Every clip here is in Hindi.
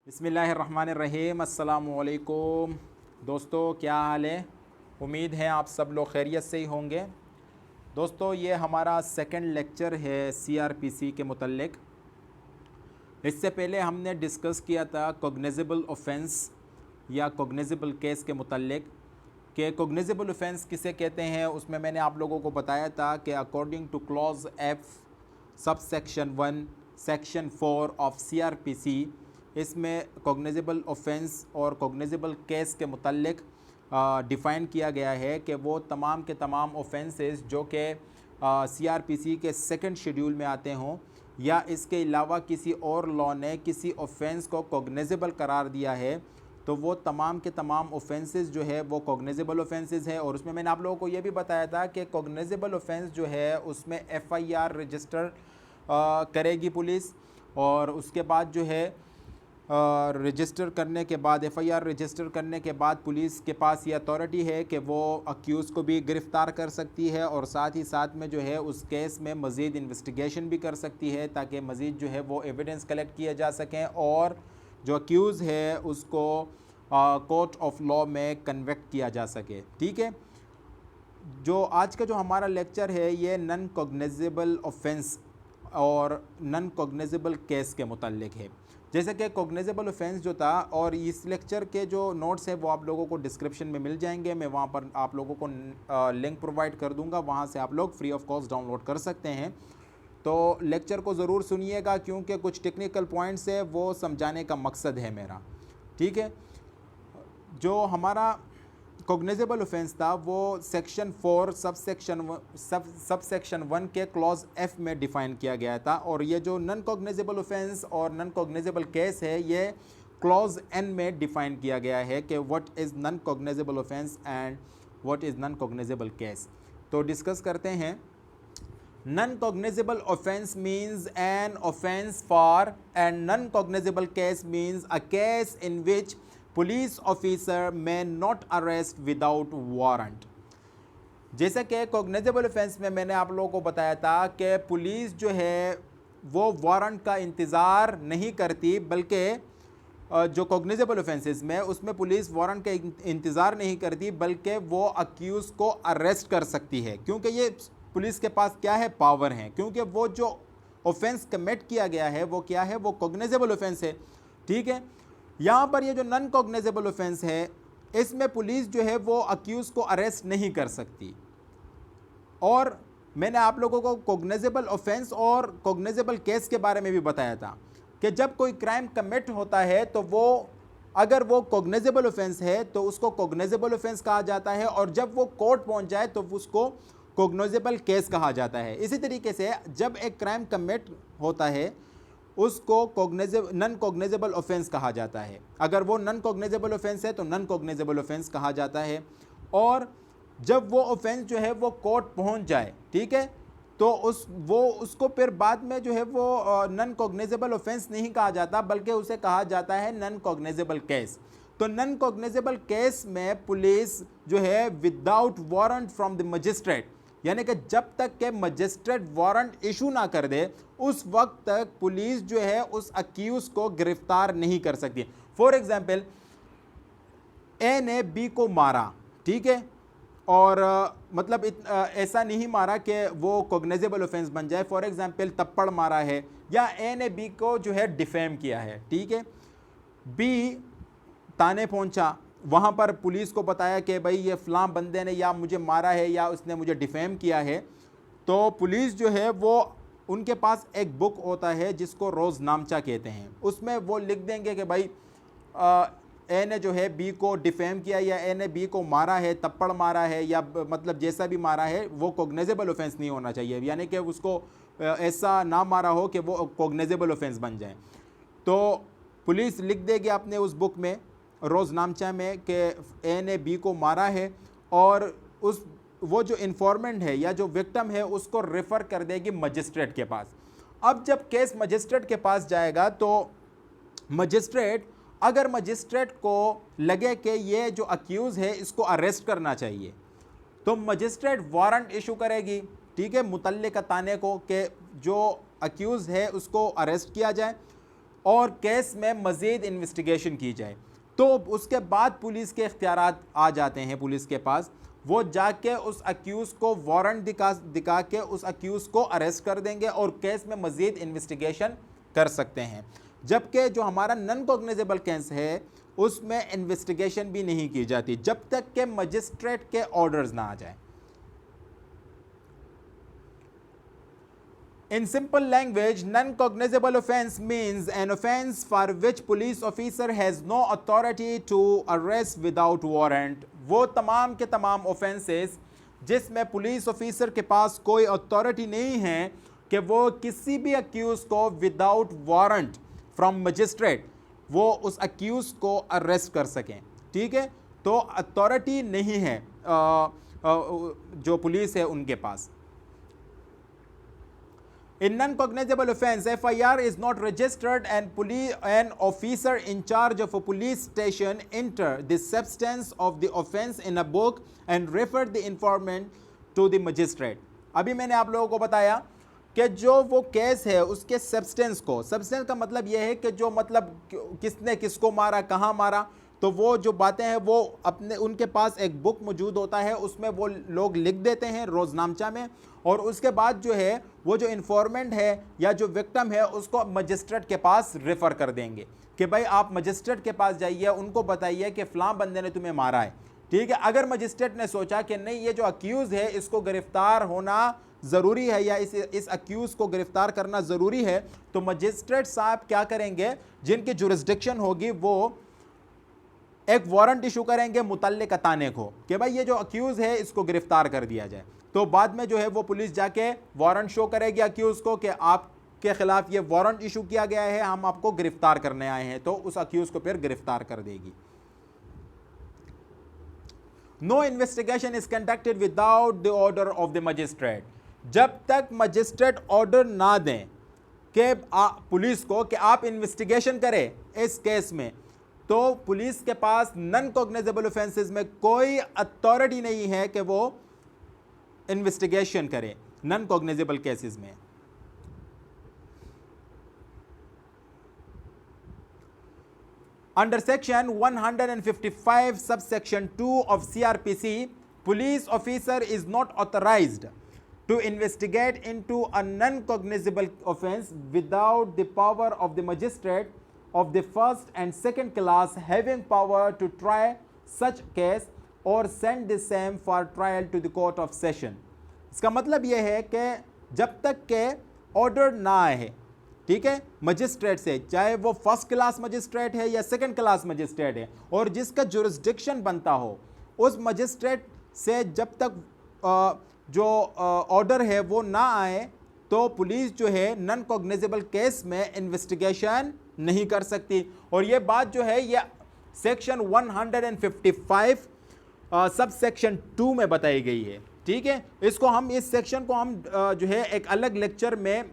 बिस्मिल्लाहिर्रहमानिर्रहीम। अस्सलामुअलैकुम दोस्तों, क्या हाल है? उम्मीद है आप सब लोग खैरियत से ही होंगे। दोस्तों, ये हमारा सेकंड लेक्चर है सीआरपीसी के मुतल्लिक। इससे पहले हमने डिस्कस किया था कॉग्निजेबल ऑफेंस या कॉग्निजेबल केस के मुतल्लिक कि कॉग्निजेबल ऑफेंस किसे कहते हैं। उसमें मैंने आप लोगों को बताया था कि according two clause F sub section 1 section 4 of CrPC, इसमें कॉग्निजेबल ऑफेंस और कॉग्निजेबल केस के मुतल्लिक डिफ़ाइन किया गया है कि वो तमाम के तमाम ऑफेंसेस जो कि सीआरपीसी के सेकंड शेड्यूल में आते हों या इसके अलावा किसी और लॉ ने किसी ऑफेंस को कॉग्निजेबल करार दिया है, तो वो तमाम के तमाम ऑफेंसेस जो है वो कॉग्निजेबल ऑफेंसेस है। और उसमें मैंने आप लोगों को ये भी बताया था कि कॉग्निजेबल ऑफेंस जो है उसमें एफआईआर रजिस्टर करेगी पुलिस, और उसके बाद जो है रजिस्टर करने के बाद एफआईआर रजिस्टर करने के बाद पुलिस के पास ये अथॉरिटी है कि वो अक्यूज़ को भी गिरफ़्तार कर सकती है और साथ ही साथ में जो है उस केस में मज़ीद इन्वेस्टिगेशन भी कर सकती है ताकि मज़ीद जो है वो एविडेंस कलेक्ट किए जा सकें और जो अक्यूज़ है उसको कोर्ट ऑफ लॉ में कन्वेक्ट किया जा सके। ठीक है, जो आज का जो हमारा लेक्चर है ये नॉन कॉग्निजेबल ऑफेंस और नॉन कॉग्निजेबल केस के मुतल्लिक है। जैसे कि कॉग्निजेबल ऑफेंस जो था, और इस लेक्चर के जो नोट्स है वो आप लोगों को डिस्क्रिप्शन में मिल जाएंगे। मैं वहाँ पर आप लोगों को लिंक प्रोवाइड कर दूँगा, वहाँ से आप लोग फ्री ऑफ कॉस्ट डाउनलोड कर सकते हैं। तो लेक्चर को ज़रूर सुनिएगा क्योंकि कुछ टेक्निकल पॉइंट्स है वो समझाने का मकसद है मेरा। ठीक है, जो हमारा कॉग्निजेबल ऑफेंस था वो सेक्शन 4 सब सेक्शन 1 के क्लॉज एफ में डिफ़ाइन किया गया था, और ये जो नॉन कॉग्निजेबल ऑफेंस और नॉन कॉग्निजेबल केस है ये क्लॉज एन में डिफ़ाइन किया गया है कि what is non cognizable offence and what is non cognizable case. तो डिस्कस करते हैं। Non-cognizable offense means an offense for, and non-cognizable case means a case in which police officer may not arrest without warrant। जैसे कि कॉग्निजेबल ऑफेंस में मैंने आप लोगों को बताया था कि पुलिस जो है वो वारंट का इंतज़ार नहीं करती, बल्कि जो कॉग्निजेबल ऑफेंसेस में उसमें पुलिस वारंट का इंतज़ार नहीं करती बल्कि वो अक्यूज़ को अरेस्ट कर सकती है, क्योंकि ये पुलिस के पास क्या है, पावर है, क्योंकि वो जो ऑफेंस कमिट किया गया है वो क्या है, वो कॉग्निजेबल ऑफेंस है। ठीक है, यहाँ पर ये जो नॉन कॉग्निजेबल ऑफेंस है इसमें पुलिस जो है वो अक्यूज़ को अरेस्ट नहीं कर सकती। और मैंने आप लोगों को कॉग्निजेबल ऑफेंस और कॉग्निजेबल केस के बारे में भी बताया था कि जब कोई क्राइम कमिट होता है तो वो अगर वो कॉग्निजेबल ऑफेंस है तो उसको कॉग्निजेबल ऑफेंस कहा जाता है, और जब वो कोर्ट पहुंच जाए तो उसको कॉग्निजेबल केस कहा जाता है। इसी तरीके से जब एक क्राइम कमिट होता है उसको नॉन कॉग्निजेबल ऑफेंस कहा जाता है। अगर वो नॉन कॉग्निजेबल ऑफेंस है तो नॉन कॉग्निजेबल ऑफेंस कहा जाता है। और जब वो ऑफेंस जो है वो कोर्ट पहुंच जाए, ठीक है, तो उसको फिर बाद में जो है वो नॉन कॉग्निजेबल ऑफेंस नहीं कहा जाता बल्कि उसे कहा जाता है नॉन कॉग्निजेबल केस। तो नॉन कॉग्निजेबल केस में पुलिस जो है without warrant from the magistrate, यानी कि जब तक के मजिस्ट्रेट वारंट इशू ना कर दे उस वक्त तक पुलिस जो है उस अक्यूज को गिरफ्तार नहीं कर सकती। फॉर एग्जाम्पल, ए ने बी को मारा, ठीक है, और मतलब ऐसा नहीं मारा कि वो कॉग्निजेबल ऑफेंस बन जाए। फॉर एग्जाम्पल, थप्पड़ मारा है या ए ने बी को जो है डिफेम किया है, ठीक है, बी थाने पहुंचा, वहाँ पर पुलिस को बताया कि भाई ये फ़लाँ बंदे ने या मुझे मारा है या उसने मुझे डिफेम किया है, तो पुलिस जो है वो उनके पास एक बुक होता है जिसको रोज़नामचा कहते हैं। उसमें वो लिख देंगे कि भाई ए ने जो है बी को डिफेम किया या ए ने बी को मारा है, थप्पड़ मारा है या मतलब जैसा भी मारा है, वो कॉग्निजेबल ऑफेंस नहीं होना चाहिए, यानी कि उसको ऐसा ना मारा हो कि वो कॉग्निजेबल ऑफेंस बन जाए। तो पुलिस लिख देगी अपने उस बुक में, रोज़नामचा में, कि ए ने बी को मारा है, और वो जो इन्फॉर्मेंट है या जो विक्टिम है उसको रेफ़र कर देगी मजिस्ट्रेट के पास। अब जब केस मजिस्ट्रेट के पास जाएगा तो अगर मजिस्ट्रेट को लगे कि ये जो अक्यूज़ है इसको अरेस्ट करना चाहिए तो मजिस्ट्रेट वारंट इशू करेगी, ठीक है, मुतल्लिका थाने को, कि जो अक्यूज़ है उसको अरेस्ट किया जाए। और केस में मज़ीद इन्वेस्टिगेशन की जाए, तो उसके बाद पुलिस के इख्तियारात आ जाते हैं पुलिस के पास। वो जाके उस अक्यूज़ को वारंट दिखा के उस अक्यूज़ को अरेस्ट कर देंगे और केस में मज़ीद इन्वेस्टिगेशन कर सकते हैं। जबकि जो हमारा नॉन कॉग्निजेबल केस है उसमें इन्वेस्टिगेशन भी नहीं की जाती जब तक के मजिस्ट्रेट के ऑर्डर्स ना आ जाए। In simple language, non-cognizable offense means an offense for which police officer has no authority to arrest without warrant। वो तमाम के तमाम offenses जिसमें पुलिस ऑफिसर के पास कोई अथॉरिटी नहीं है कि वो किसी भी अक्यूज को विदाउट वारंट फ्रॉम मजिस्ट्रेट वो उस अक्यूज को अरेस्ट कर सकें। ठीक है, तो अथॉरिटी नहीं है जो पुलिस है उनके पास। In non-cognizable offense, FIR is not registered and an officer in charge of a police station enter the substance of the offense in a book and refer the informant to the magistrate। अभी मैंने आप लोगों को बताया कि जो वो केस है उसके सब्सटेंस का मतलब यह है कि जो मतलब किसने किसको मारा, कहाँ मारा, तो वो जो बातें हैं वो अपने उनके पास एक बुक मौजूद होता है, उसमें वो लोग लिख देते हैं रोज़नामचा में, और उसके बाद जो है वो जो इन्फॉर्मेंट है या जो विक्टिम है उसको मजिस्ट्रेट के पास रेफ़र कर देंगे कि भाई आप मजिस्ट्रेट के पास जाइए, उनको बताइए कि फ़लाँ बंदे ने तुम्हें मारा है। ठीक है, अगर मजिस्ट्रेट ने सोचा कि नहीं ये जो अक्यूज़ है इसको गिरफ़्तार होना ज़रूरी है या इस अक्यूज़ को गिरफ़्तार करना ज़रूरी है, तो मजिस्ट्रेट साहब क्या करेंगे, जिनकी जुरिस्डिक्शन होगी वो एक वारंट इशू करेंगे मुतल्लिक ताने को कि भाई ये जो अक्यूज़ है इसको गिरफ्तार कर दिया जाए। तो बाद में जो है वो पुलिस जाके वारंट शो करेगी अक्यूज़ को कि आपके खिलाफ ये वारंट इशू किया गया है, हम आपको गिरफ्तार करने आए हैं, तो उस अक्यूज़ को फिर गिरफ्तार कर देगी। No investigation is conducted without the order of the magistrate. जब तक मजिस्ट्रेट ऑर्डर ना दें कि पुलिस को कि आप इन्वेस्टिगेशन करें इस केस में, तो पुलिस के पास नॉन कॉग्निजेबल ऑफेंसेस में कोई अथॉरिटी नहीं है कि वो इन्वेस्टिगेशन करे नॉन कॉग्निजेबल केसेस में। Under section 155 subsection 2 of CRPC, police officer is not authorized to investigate into a non-cognizable offense without the power of the magistrate of the first and second class having power to try such case or send the same for trial to the court of session। इसका मतलब यह है कि जब तक के ऑर्डर ना आए, ठीक है, मजिस्ट्रेट से, चाहे वो फर्स्ट क्लास मजिस्ट्रेट है या सेकंड क्लास मजिस्ट्रेट है, और जिसका जुरिस्डिक्शन बनता हो, उस मजिस्ट्रेट से जब तक जो ऑर्डर है वो ना आए, तो पुलिस जो है नॉन कॉग्निजेबल केस में इन्वेस्टिगेशन नहीं कर सकती। और ये बात जो है ये सेक्शन 155 सब सेक्शन 2 में बताई गई है। ठीक है, इस सेक्शन को हम जो है एक अलग लेक्चर में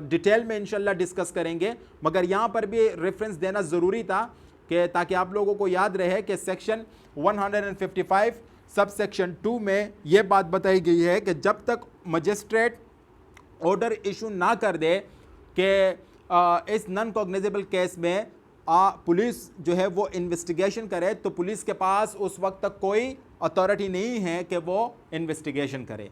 डिटेल में इंशाल्लाह डिस्कस करेंगे, मगर यहाँ पर भी रेफरेंस देना ज़रूरी था कि ताकि आप लोगों को याद रहे कि सेक्शन 155 सब सेक्शन 2 में ये बात बताई गई है कि जब तक मजिस्ट्रेट ऑर्डर इशू ना कर दे कि इस नॉन कॉग्निजेबल केस में पुलिस जो है वो इन्वेस्टिगेशन करे, तो पुलिस के पास उस वक्त तक कोई अथॉरिटी नहीं है कि वो इन्वेस्टिगेशन करे।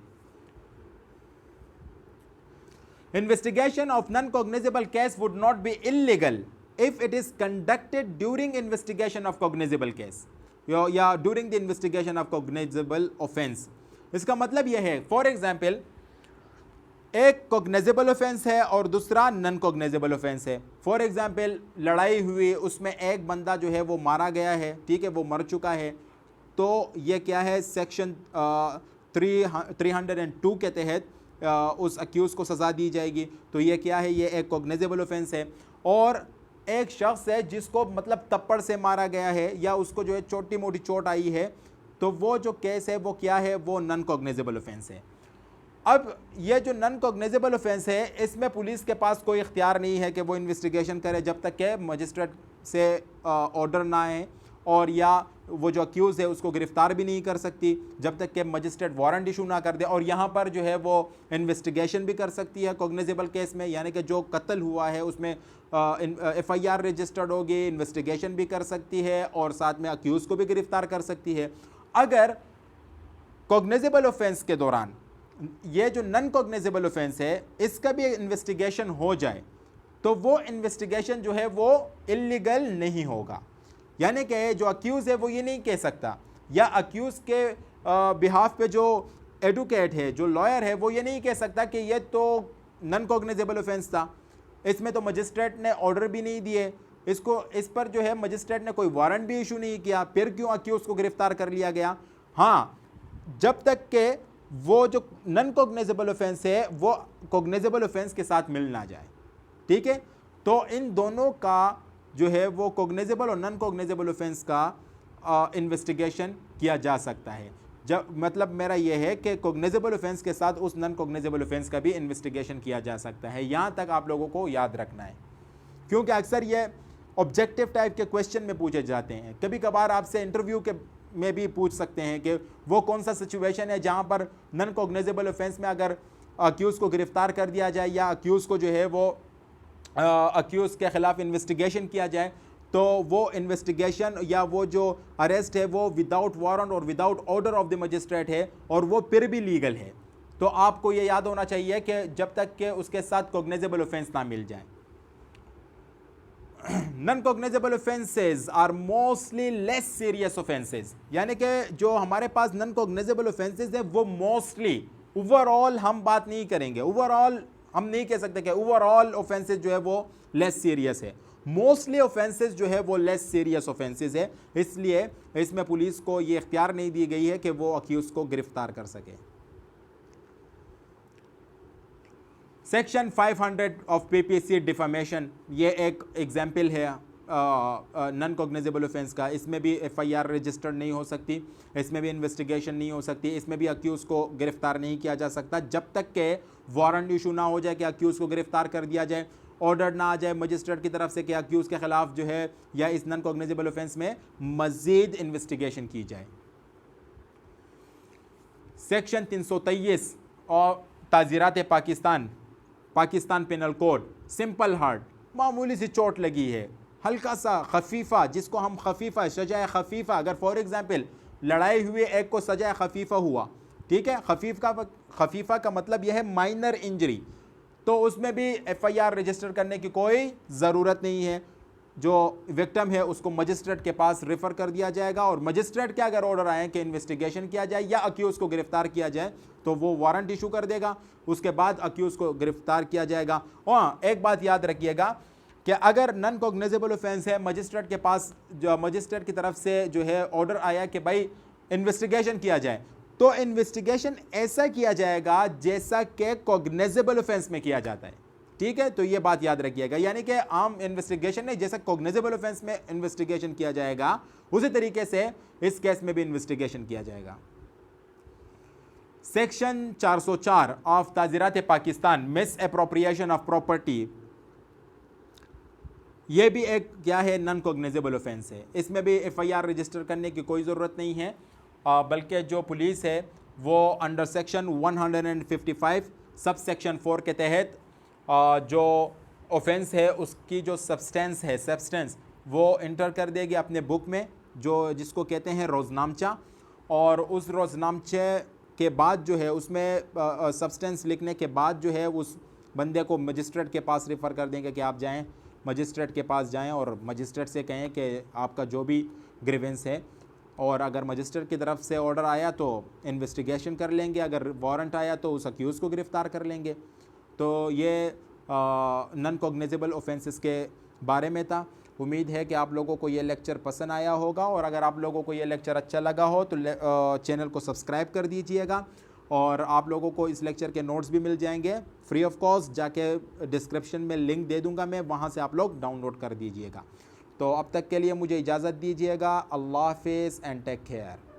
Investigation of non cognizable case would not be illegal if it is conducted during investigation of cognizable case या during the investigation of cognizable offence. इसका मतलब यह है, फॉर एग्जाम्पल एक कॉग्निजेबल ऑफेंस है और दूसरा नॉन कॉग्निजेबल ऑफेंस है। फॉर एग्जांपल लड़ाई हुई, उसमें एक बंदा जो है वो मारा गया है, ठीक है, वो मर चुका है, तो ये क्या है, सेक्शन 302 के तहत उस अक्यूज़ को सज़ा दी जाएगी। तो ये क्या है, ये एक कॉग्निजेबल ऑफेंस है। और एक शख्स है जिसको मतलब तप्पड़ से मारा गया है या उसको जो है छोटी मोटी चोट आई है, तो वो जो केस है वो क्या है, वो नॉन कॉग्निजेबल ऑफेंस है। अब ये जो नॉन कॉग्निजेबल ऑफेंस है, इसमें पुलिस के पास कोई इख्तियार नहीं है कि वो इन्वेस्टिगेशन करे जब तक के मजिस्ट्रेट से ऑर्डर ना आए और या वो जो अक्यूज़ है उसको गिरफ्तार भी नहीं कर सकती जब तक कि मजिस्ट्रेट वारंट इशू ना कर दे। और यहाँ पर जो है वो इन्वेस्टिगेशन भी कर सकती है कॉग्निजेबल केस में, यानी कि जो कत्ल हुआ है उसमें FIR रजिस्टर्ड होगी, इन्वेस्टिगेशन भी कर सकती है और साथ में अक्यूज़ को भी गिरफ्तार कर सकती है। अगर कॉग्निजेबल ऑफेंस के दौरान ये जो नॉन कॉग्निजेबल ऑफेंस है इसका भी इन्वेस्टिगेशन हो जाए तो वो इन्वेस्टिगेशन जो है वो इल्लीगल नहीं होगा। यानी कि जो अक्यूज़ है वो ये नहीं कह सकता, या अक्यूज़ के बिहाफ पे जो एडवोकेट है, जो लॉयर है, वो ये नहीं कह सकता कि ये तो नॉन कॉग्निजेबल ऑफेंस था, इसमें तो मजिस्ट्रेट ने ऑर्डर भी नहीं दिए, इसको इस पर जो है मजिस्ट्रेट ने कोई वारंट भी इशू नहीं किया, फिर क्यों अक्यूज़ को गिरफ्तार कर लिया गया। हाँ, जब तक के वो जो नॉन कॉग्निजेबल ऑफेंस है वो कॉग्निजेबल ऑफेंस के साथ मिल ना जाए। ठीक है, तो इन दोनों का जो है वो कॉग्निजेबल और नॉन कॉग्निजेबल ऑफेंस का इन्वेस्टिगेशन किया जा सकता है। जब मतलब मेरा यह है कि कॉग्निजेबल ऑफेंस के साथ उस नॉन कॉग्निजेबल ऑफेंस का भी इन्वेस्टिगेशन किया जा सकता है। यहाँ तक आप लोगों को याद रखना है, क्योंकि अक्सर ये ऑब्जेक्टिव टाइप के क्वेश्चन में पूछे जाते हैं। कभी कभार आपसे इंटरव्यू के में भी पूछ सकते हैं कि वो कौन सा सिचुएशन है जहाँ पर नॉन कॉग्निजेबल ऑफेंस में अगर अक्यूज़ को गिरफ्तार कर दिया जाए या अक्यूज़ को जो है वो अक्यूज़ के ख़िलाफ़ इन्वेस्टिगेशन किया जाए, तो वो इन्वेस्टिगेशन या वो जो अरेस्ट है वो विदाउट वारंट और without order of the magistrate है और वो फिर भी लीगल है। तो आपको ये याद होना चाहिए कि जब तक कि उसके साथ कॉग्निजेबल ऑफेंस ना मिल जाए। Non cognizable offences are mostly less serious offences, यानी कि जो हमारे पास नॉन कॉग्निजेबल ऑफेंसेस है वो मोस्टली, ओवरऑल हम बात नहीं करेंगे, ओवरऑल हम नहीं कह सकते कि ओवरऑल ऑफेंसेस जो है वो लेस सीरियस है। मोस्टली ऑफेंसेस जो है वो लेस सीरियस ऑफेंसेस है, इसलिए इसमें पुलिस को ये इख्तियार नहीं दी गई है कि वो अक्यूज को गिरफ्तार कर सके। सेक्शन 500 ऑफ PPC डिफामेशन, ये एक एग्जाम्पल है नॉन कॉग्निजेबल ऑफेंस का। इसमें भी FIR रजिस्टर्ड नहीं हो सकती, इसमें भी इन्वेस्टिगेशन नहीं हो सकती, इसमें भी अक्यूज़ को गिरफ्तार नहीं किया जा सकता जब तक के वारंट इशू ना हो जाए कि अक्यूज़ को गिरफ्तार कर दिया जाए, ऑर्डर ना आ जाए मजिस्ट्रेट की तरफ से कि अक्यूज़ के खिलाफ जो है या इस नॉन कॉग्निजेबल ऑफेंस में मज़ीद इन्वेस्टिगेशन की जाए। सेक्शन 323 और ताज़ीरात Pakistan, Pakistan penal code, simple hurt, मामूली सी चोट लगी है, हल्का सा खफीफा, जिसको हम खफीफा, सजाए खफीफा, अगर फॉर एग्जांपल लड़ाई हुए एक को सजाए खफीफा हुआ, ठीक है, खफीफा का मतलब यह है माइनर इंजरी, तो उसमें भी FIR रजिस्टर करने की कोई ज़रूरत नहीं है। जो विक्टिम है उसको मजिस्ट्रेट के पास रेफ़र कर दिया जाएगा और मजिस्ट्रेट के अगर ऑर्डर आए कि इन्वेस्टिगेशन किया जाए या अक्यूज़ को गिरफ्तार किया जाए तो वो वारंट इशू कर देगा, उसके बाद अक्यूज़ को गिरफ्तार किया जाएगा। और एक बात याद रखिएगा कि अगर नॉन कॉग्निजेबल ऑफेंस है, मजिस्ट्रेट के पास जो मजिस्ट्रेट की तरफ से जो है ऑर्डर आया कि भाई इन्वेस्टिगेशन किया जाए, तो इन्वेस्टिगेशन ऐसा किया जाएगा जैसा कि कॉग्निजेबल ऑफेंस में किया जाता है। ठीक है, तो ये बात याद रखिएगा, यानी कि आम इन्वेस्टिगेशन नहीं, जैसा कॉग्निजेबल ऑफेंस में इन्वेस्टिगेशन किया जाएगा उसी तरीके से इस केस में भी इन्वेस्टिगेशन किया जाएगा। सेक्शन 404 ऑफ ताज़ीरात Pakistan, misappropriation of property, ये भी एक क्या है, नॉन कॉग्निजेबल ऑफेंस है। इसमें भी FIR रजिस्टर करने की कोई ज़रूरत नहीं है, बल्कि जो पुलिस है वो अंडर सेक्शन 155 सब सेक्शन 4 के तहत जो ऑफेंस है उसकी जो सब्सटेंस वो इंटर कर देगी अपने बुक में, जो जिसको कहते हैं रोज़नामचा, और उस रोज़नामचे के बाद जो है उसमें सब्सटेंस लिखने के बाद जो है उस बंदे को मजिस्ट्रेट के पास रेफ़र कर देंगे कि आप जाएं, मजिस्ट्रेट के पास जाएं और मजिस्ट्रेट से कहें कि आपका जो भी ग्रीवेंस है, और अगर मजिस्ट्रेट की तरफ से ऑर्डर आया तो इन्वेस्टिगेशन कर लेंगे, अगर वारंट आया तो उस अक्यूज़ को गिरफ़्तार कर लेंगे। तो ये नॉन कॉग्निजेबल ऑफेंसेस के बारे में था। उम्मीद है कि आप लोगों को ये लेक्चर पसंद आया होगा, और अगर आप लोगों को ये लेक्चर अच्छा लगा हो तो चैनल को सब्सक्राइब कर दीजिएगा, और आप लोगों को इस लेक्चर के नोट्स भी मिल जाएंगे फ्री ऑफ कॉस्ट, जाके डिस्क्रिप्शन में लिंक दे दूंगा मैं, वहाँ से आप लोग डाउनलोड कर दीजिएगा। तो अब तक के लिए मुझे इजाज़त दीजिएगा। अल्लाह हाफ़िज़ एंड टेक केयर।